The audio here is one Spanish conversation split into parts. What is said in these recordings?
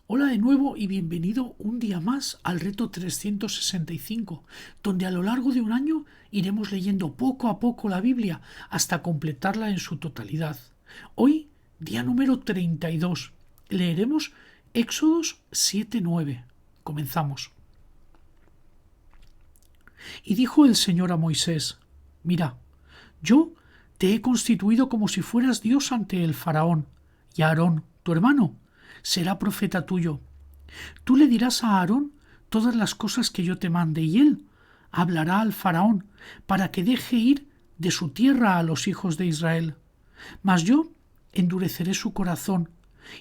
Hola de nuevo y bienvenido un día más al reto 365, donde a lo largo de un año iremos leyendo poco a poco la Biblia hasta completarla en su totalidad. Hoy, día número 32, leeremos Éxodos 7-9. Comenzamos. Y dijo el Señor a Moisés: Mira, yo te he constituido como si fueras Dios ante el faraón, y Aarón, tu hermano, será profeta tuyo. Tú le dirás a Aarón todas las cosas que yo te mande, y él hablará al faraón para que deje ir de su tierra a los hijos de Israel. Mas yo endureceré su corazón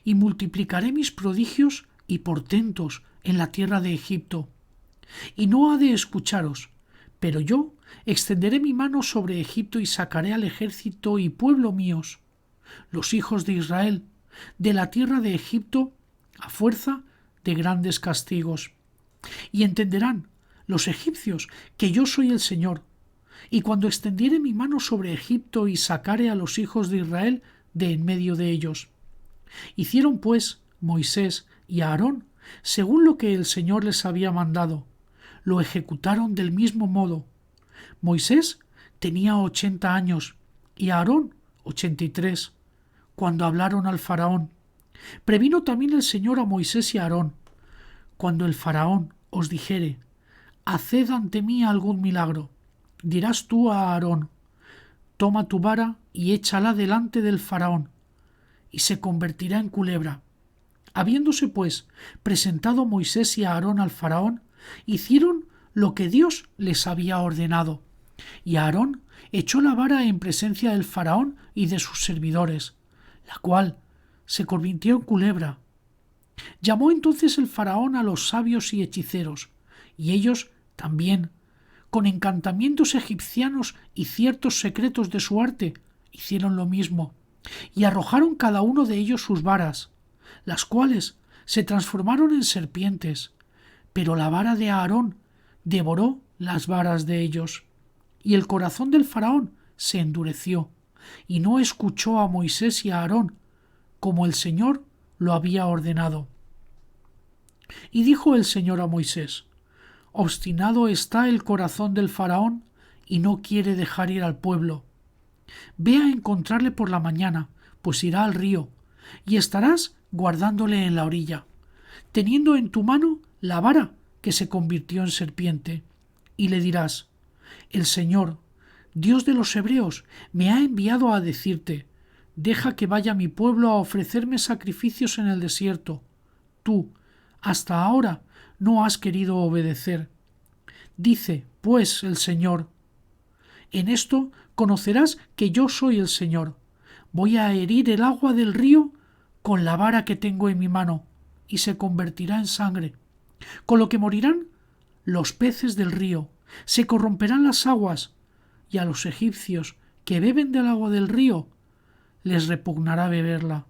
y multiplicaré mis prodigios y portentos en la tierra de Egipto. Y no ha de escucharos, pero yo extenderé mi mano sobre Egipto y sacaré al ejército y pueblo míos, los hijos de Israel, de la tierra de Egipto a fuerza de grandes castigos. Y entenderán los egipcios que yo soy el Señor. Y cuando extendiere mi mano sobre Egipto y sacare a los hijos de Israel de en medio de ellos. Hicieron pues Moisés y Aarón según lo que el Señor les había mandado. Lo ejecutaron del mismo modo. Moisés tenía 80 años y Aarón 83, cuando hablaron al faraón. Previno también el Señor a Moisés y a Aarón: cuando el faraón os dijere: haced ante mí algún milagro, dirás tú a Aarón: toma tu vara y échala delante del faraón, y se convertirá en culebra. Habiéndose pues presentado Moisés y Aarón al faraón, hicieron lo que Dios les había ordenado. Y Aarón echó la vara en presencia del faraón y de sus servidores, la cual se convirtió en culebra. Llamó entonces el faraón a los sabios y hechiceros, y ellos también, con encantamientos egipcianos y ciertos secretos de su arte, hicieron lo mismo, y arrojaron cada uno de ellos sus varas, las cuales se transformaron en serpientes, pero la vara de Aarón devoró las varas de ellos. Y el corazón del faraón se endureció, y no escuchó a Moisés y a Aarón, como el Señor lo había ordenado. Y dijo el Señor a Moisés: obstinado está el corazón del faraón, y no quiere dejar ir al pueblo. Ve a encontrarle por la mañana, pues irá al río, y estarás guardándole en la orilla, teniendo en tu mano la vara que se convirtió en serpiente, y le dirás: el Señor, Dios de los hebreos, me ha enviado a decirte: deja que vaya mi pueblo a ofrecerme sacrificios en el desierto. Tú, hasta ahora, no has querido obedecer. Dice, pues, el Señor: en esto conocerás que yo soy el Señor. Voy a herir el agua del río con la vara que tengo en mi mano, y se convertirá en sangre, con lo que morirán los peces del río, se corromperán las aguas, y a los egipcios que beben del agua del río les repugnará beberla.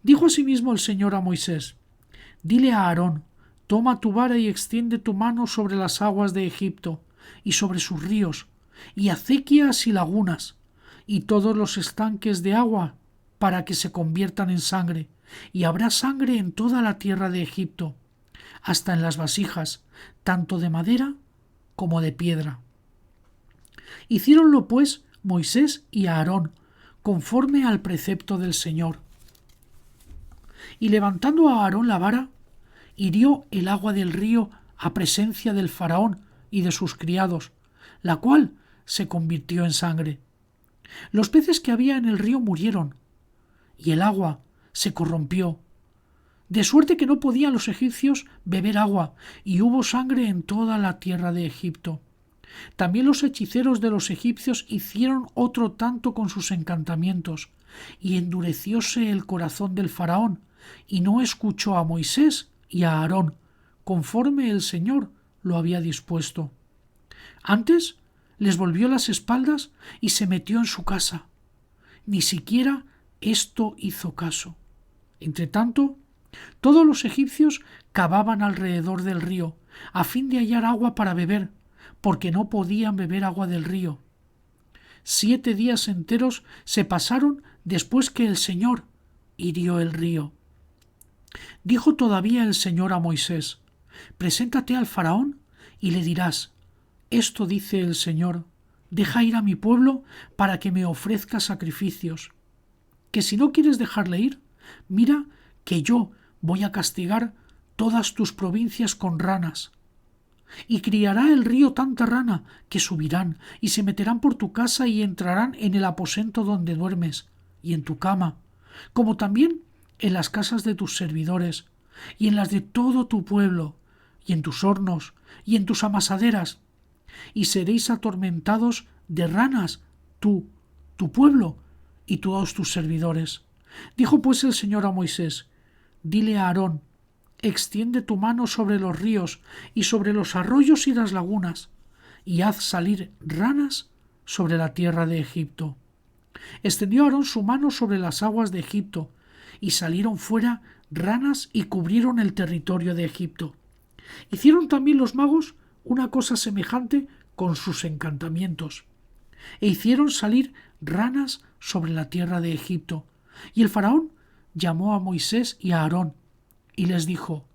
Dijo asimismo el Señor a Moisés: dile a Aarón: toma tu vara y extiende tu mano sobre las aguas de Egipto y sobre sus ríos, y acequias y lagunas, y todos los estanques de agua, para que se conviertan en sangre, y habrá sangre en toda la tierra de Egipto, hasta en las vasijas, tanto de madera como de piedra. Hicieronlo pues Moisés y Aarón, conforme al precepto del Señor. Y levantando a Aarón la vara, hirió el agua del río a presencia del faraón y de sus criados, la cual se convirtió en sangre. Los peces que había en el río murieron, y el agua se corrompió, de suerte que no podían los egipcios beber agua, y hubo sangre en toda la tierra de Egipto. También los hechiceros de los egipcios hicieron otro tanto con sus encantamientos, y endurecióse el corazón del faraón, y no escuchó a Moisés y a Aarón, conforme el Señor lo había dispuesto. Antes les volvió las espaldas y se metió en su casa. Ni siquiera esto hizo caso. Entretanto, todos los egipcios cavaban alrededor del río, a fin de hallar agua para beber, porque no podían beber agua del río. 7 días enteros se pasaron después que el Señor hirió el río. Dijo todavía el Señor a Moisés: Preséntate al faraón y le dirás: Esto dice el Señor, deja ir a mi pueblo para que me ofrezca sacrificios. Que si no quieres dejarle ir, mira que yo voy a castigar todas tus provincias con ranas. Y criará el río tanta rana que subirán y se meterán por tu casa y entrarán en el aposento donde duermes y en tu cama, como también en las casas de tus servidores y en las de todo tu pueblo y en tus hornos y en tus amasaderas, y seréis atormentados de ranas tú, tu pueblo y todos tus servidores. Dijo pues el Señor a Moisés: Dile a Aarón: Extiende tu mano sobre los ríos y sobre los arroyos y las lagunas, y haz salir ranas sobre la tierra de Egipto. Extendió Aarón su mano sobre las aguas de Egipto, y salieron fuera ranas y cubrieron el territorio de Egipto. Hicieron también los magos una cosa semejante con sus encantamientos, e hicieron salir ranas sobre la tierra de Egipto. Y el faraón llamó a Moisés y a Aarón, y les dijo: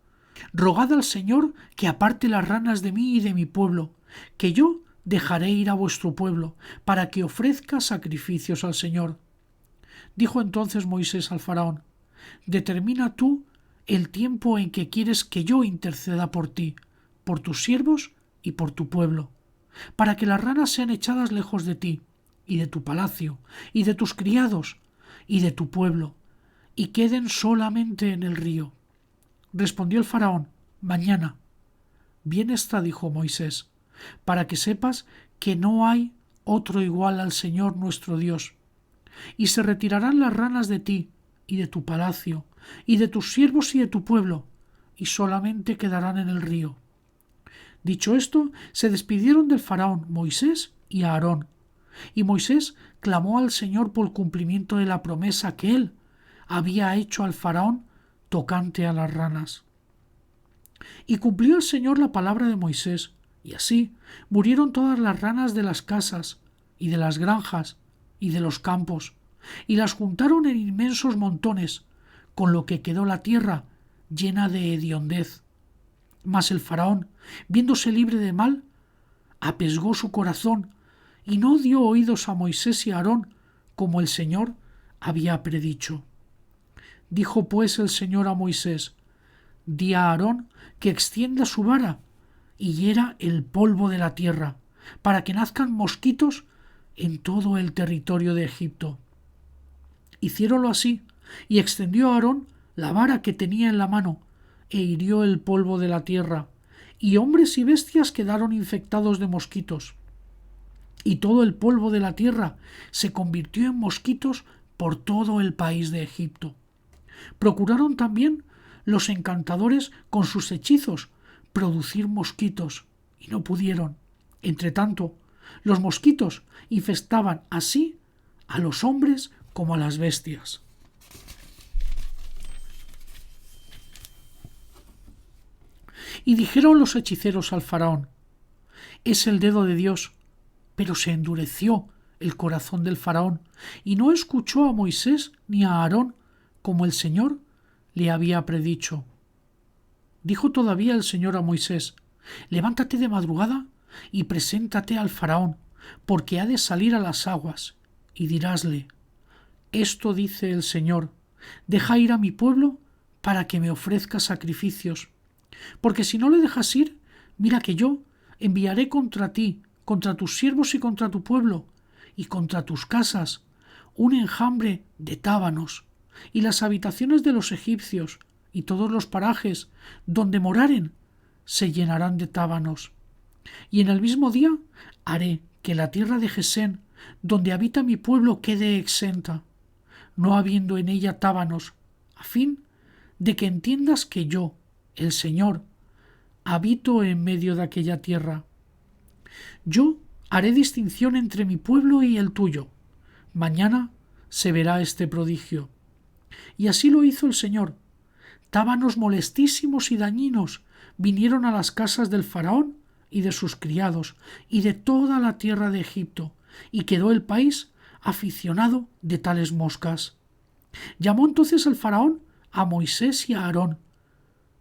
Rogad al Señor que aparte las ranas de mí y de mi pueblo, que yo dejaré ir a vuestro pueblo, para que ofrezca sacrificios al Señor. Dijo entonces Moisés al faraón: Determina tú el tiempo en que quieres que yo interceda por ti, por tus siervos y por tu pueblo, para que las ranas sean echadas lejos de ti, y de tu palacio, y de tus criados, y de tu pueblo, y queden solamente en el río. Respondió el faraón: Mañana. Bien está, dijo Moisés, para que sepas que no hay otro igual al Señor nuestro Dios. Y se retirarán las ranas de ti, y de tu palacio, y de tus siervos y de tu pueblo, y solamente quedarán en el río. Dicho esto, se despidieron del faraón Moisés y Aarón. Y Moisés clamó al Señor por cumplimiento de la promesa que él había hecho al faraón tocante a las ranas. Y cumplió el Señor la palabra de Moisés, y así murieron todas las ranas de las casas, y de las granjas, y de los campos, y las juntaron en inmensos montones, con lo que quedó la tierra llena de hediondez. Mas el faraón, viéndose libre de mal, apesgó su corazón, y no dio oídos a Moisés y a Aarón, como el Señor había predicho. Dijo pues el Señor a Moisés: Di a Aarón que extienda su vara y hiera el polvo de la tierra, para que nazcan mosquitos en todo el territorio de Egipto. Hiciéronlo así, y extendió Aarón la vara que tenía en la mano, e hirió el polvo de la tierra, y hombres y bestias quedaron infectados de mosquitos. Y todo el polvo de la tierra se convirtió en mosquitos por todo el país de Egipto. Procuraron también los encantadores con sus hechizos producir mosquitos, y no pudieron. Entretanto, los mosquitos infestaban así a los hombres como a las bestias. Y dijeron los hechiceros al faraón: Es el dedo de Dios. Pero se endureció el corazón del faraón, y no escuchó a Moisés ni a Aarón, como el Señor le había predicho. Dijo todavía el Señor a Moisés: Levántate de madrugada y preséntate al faraón, porque ha de salir a las aguas, y dirásle: Esto dice el Señor, deja ir a mi pueblo para que me ofrezca sacrificios, porque si no le dejas ir, mira que yo enviaré contra ti, contra tus siervos y contra tu pueblo, y contra tus casas, un enjambre de tábanos, y las habitaciones de los egipcios y todos los parajes donde moraren se llenarán de tábanos. Y en el mismo día haré que la tierra de Gesén, donde habita mi pueblo, quede exenta, no habiendo en ella tábanos, a fin de que entiendas que yo, el Señor, habito en medio de aquella tierra. Yo haré distinción entre mi pueblo y el tuyo. Mañana se verá este prodigio. Y así lo hizo el Señor. Tábanos molestísimos y dañinos vinieron a las casas del faraón y de sus criados y de toda la tierra de Egipto, y quedó el país aficionado de tales moscas. Llamó entonces el faraón a Moisés y a Aarón,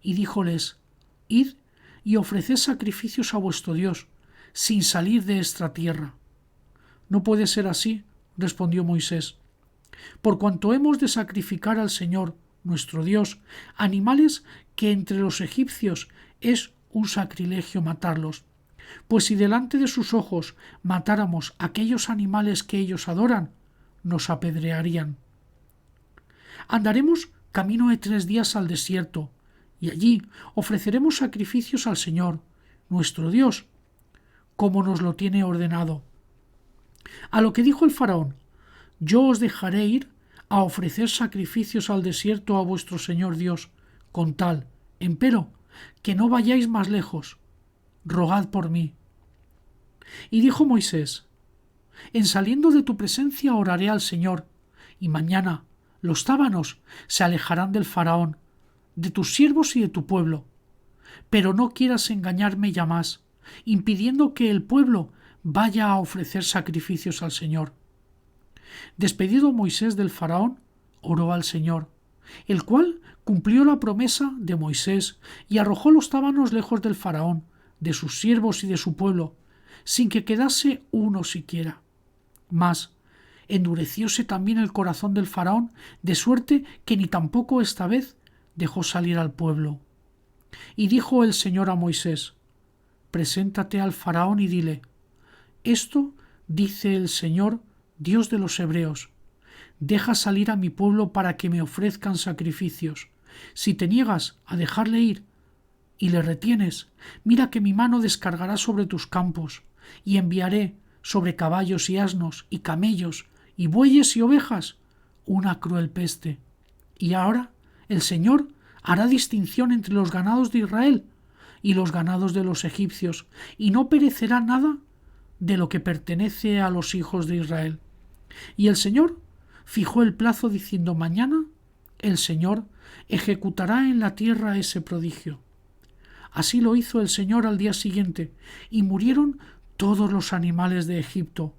y díjoles: Id y ofreced sacrificios a vuestro Dios, sin salir de esta tierra. No puede ser así, respondió Moisés, por cuanto hemos de sacrificar al Señor, nuestro Dios, animales que entre los egipcios es un sacrilegio matarlos. Pues si delante de sus ojos matáramos aquellos animales que ellos adoran, nos apedrearían. Andaremos camino de 3 días al desierto, y allí ofreceremos sacrificios al Señor, nuestro Dios, como nos lo tiene ordenado. A lo que dijo el faraón: Yo os dejaré ir a ofrecer sacrificios al desierto a vuestro Señor Dios, con tal, empero, que no vayáis más lejos. Rogad por mí. Y dijo Moisés: En saliendo de tu presencia oraré al Señor, y mañana los tábanos se alejarán del faraón, de tus siervos y de tu pueblo. Pero no quieras engañarme ya más, impidiendo que el pueblo vaya a ofrecer sacrificios al Señor. Despedido Moisés del faraón, oró al Señor, el cual cumplió la promesa de Moisés y arrojó los tábanos lejos del faraón, de sus siervos y de su pueblo, sin que quedase uno siquiera. Mas endurecióse también el corazón del faraón, de suerte que ni tampoco esta vez dejó salir al pueblo. Y dijo el Señor a Moisés: Preséntate al faraón y dile: Esto dice el Señor, Dios de los hebreos: Deja salir a mi pueblo para que me ofrezcan sacrificios. Si te niegas a dejarle ir y le retienes, mira que mi mano descargará sobre tus campos, y enviaré sobre caballos y asnos y camellos y bueyes y ovejas una cruel peste. Y ahora el Señor hará distinción entre los ganados de Israel y los ganados de los egipcios, y no perecerá nada de lo que pertenece a los hijos de Israel. Y el Señor fijó el plazo diciendo: Mañana el Señor ejecutará en la tierra ese prodigio. Así lo hizo el Señor al día siguiente, y murieron todos los animales de Egipto,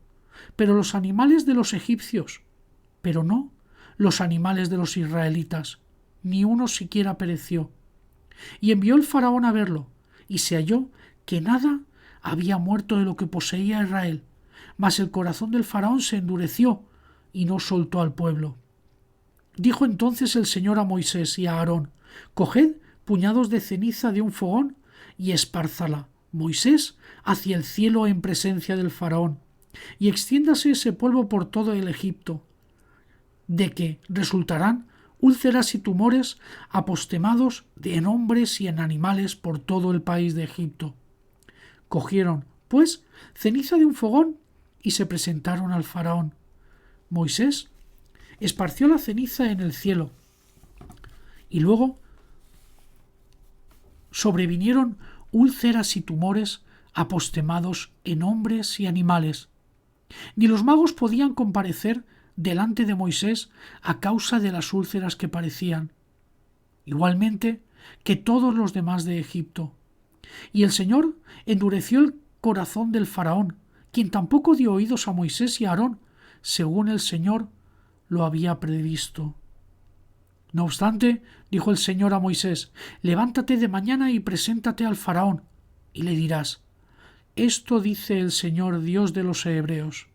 pero los animales de los egipcios, pero no los animales de los israelitas, ni uno siquiera pereció. Y envió el faraón a verlo, y se halló que nada había muerto de lo que poseía Israel, mas el corazón del faraón se endureció y no soltó al pueblo. Dijo entonces el Señor a Moisés y a Aarón: Coged puñados de ceniza de un fogón y espárzala, Moisés, hacia el cielo en presencia del faraón, y extiéndase ese polvo por todo el Egipto, de que resultarán úlceras y tumores apostemados en hombres y en animales por todo el país de Egipto. Cogieron, pues, ceniza de un fogón y se presentaron al faraón. Moisés esparció la ceniza en el cielo, y luego sobrevinieron úlceras y tumores apostemados en hombres y animales. Ni los magos podían comparecer delante de Moisés a causa de las úlceras que parecían, igualmente que todos los demás de Egipto. Y el Señor endureció el corazón del faraón, quien tampoco dio oídos a Moisés y a Aarón, según el Señor lo había previsto. No obstante, dijo el Señor a Moisés: Levántate de mañana y preséntate al faraón, y le dirás: Esto dice el Señor, Dios de los hebreos: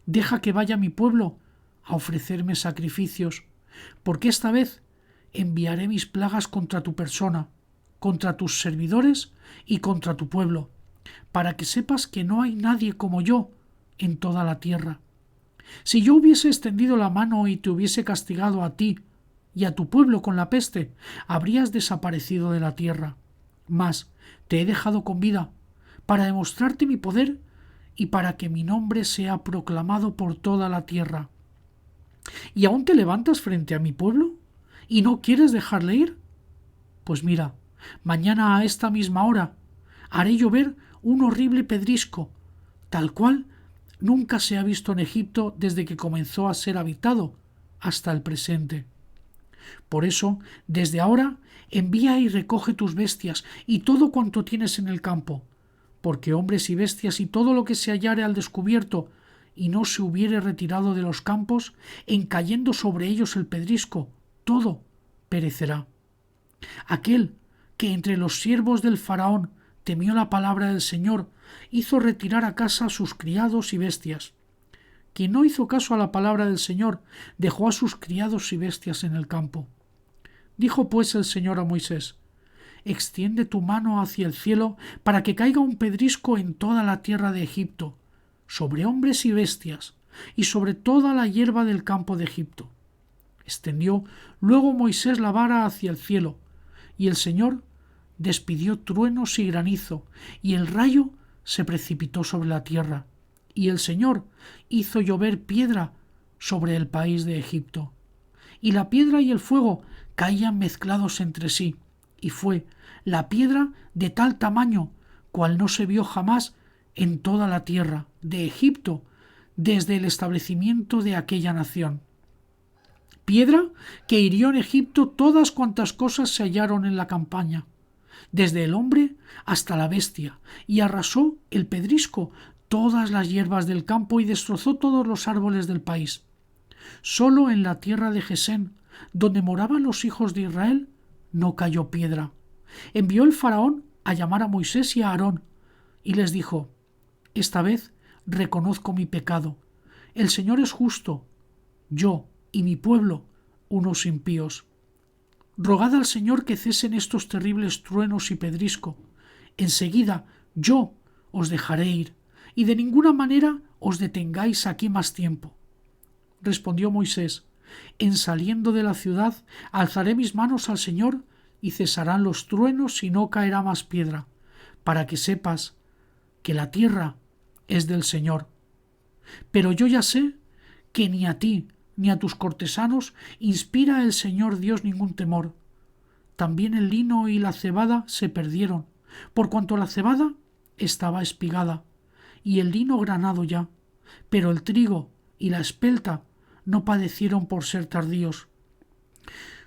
Deja que vaya mi pueblo a ofrecerme sacrificios, porque esta vez enviaré mis plagas contra tu persona, contra tus servidores y contra tu pueblo, para que sepas que no hay nadie como yo en toda la tierra. Si yo hubiese extendido la mano y te hubiese castigado a ti y a tu pueblo con la peste, habrías desaparecido de la tierra. Mas te he dejado con vida, para demostrarte mi poder y para que mi nombre sea proclamado por toda la tierra. ¿Y aún te levantas frente a mi pueblo y no quieres dejarle ir? Pues mira, mañana a esta misma hora haré llover un horrible pedrisco, tal cual nunca se ha visto en Egipto desde que comenzó a ser habitado hasta el presente. Por eso, desde ahora, envía y recoge tus bestias y todo cuanto tienes en el campo, porque hombres y bestias y todo lo que se hallare al descubierto y no se hubiere retirado de los campos, en cayendo sobre ellos el pedrisco, todo perecerá. Aquel que entre los siervos del faraón temió la palabra del Señor, hizo retirar a casa a sus criados y bestias. Quien no hizo caso a la palabra del Señor, dejó a sus criados y bestias en el campo. Dijo pues el Señor a Moisés: extiende tu mano hacia el cielo para que caiga un pedrisco en toda la tierra de Egipto, sobre hombres y bestias, y sobre toda la hierba del campo de Egipto. Extendió luego Moisés la vara hacia el cielo, y el Señor despidió truenos y granizo, y el rayo se precipitó sobre la tierra, y el Señor hizo llover piedra sobre el país de Egipto. Y la piedra y el fuego caían mezclados entre sí, y fue la piedra de tal tamaño cual no se vio jamás en toda la tierra de Egipto desde el establecimiento de aquella nación. Piedra que hirió en Egipto todas cuantas cosas se hallaron en la campaña, desde el hombre hasta la bestia, y arrasó el pedrisco todas las hierbas del campo y destrozó todos los árboles del país. Solo en la tierra de Gesén, donde moraban los hijos de Israel, no cayó piedra. Envió el faraón a llamar a Moisés y a Aarón, y les dijo: esta vez reconozco mi pecado. El Señor es justo, yo y mi pueblo unos impíos. Rogad al Señor que cesen estos terribles truenos y pedrisco. Enseguida yo os dejaré ir, y de ninguna manera os detengáis aquí más tiempo. Respondió Moisés: en saliendo de la ciudad alzaré mis manos al Señor, y cesarán los truenos y no caerá más piedra, para que sepas que la tierra es del Señor. Pero yo ya sé que ni a ti ni a tus cortesanos inspira el Señor Dios ningún temor. También el lino y la cebada se perdieron, por cuanto la cebada estaba espigada, y el lino granado ya, pero el trigo y la espelta no padecieron por ser tardíos.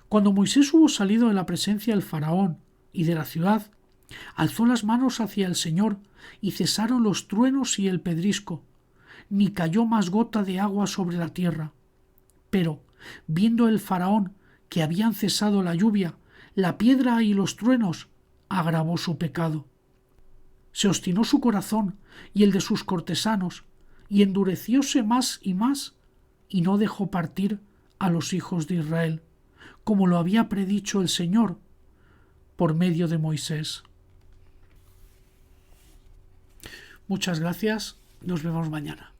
Cuando Moisés hubo salido de la presencia del faraón y de la ciudad, alzó las manos hacia el Señor, y cesaron los truenos y el pedrisco, ni cayó más gota de agua sobre la tierra. Pero, viendo el faraón que habían cesado la lluvia, la piedra y los truenos, agravó su pecado. Se obstinó su corazón y el de sus cortesanos, y endurecióse más, y no dejó partir a los hijos de Israel, como lo había predicho el Señor por medio de Moisés. Muchas gracias, nos vemos mañana.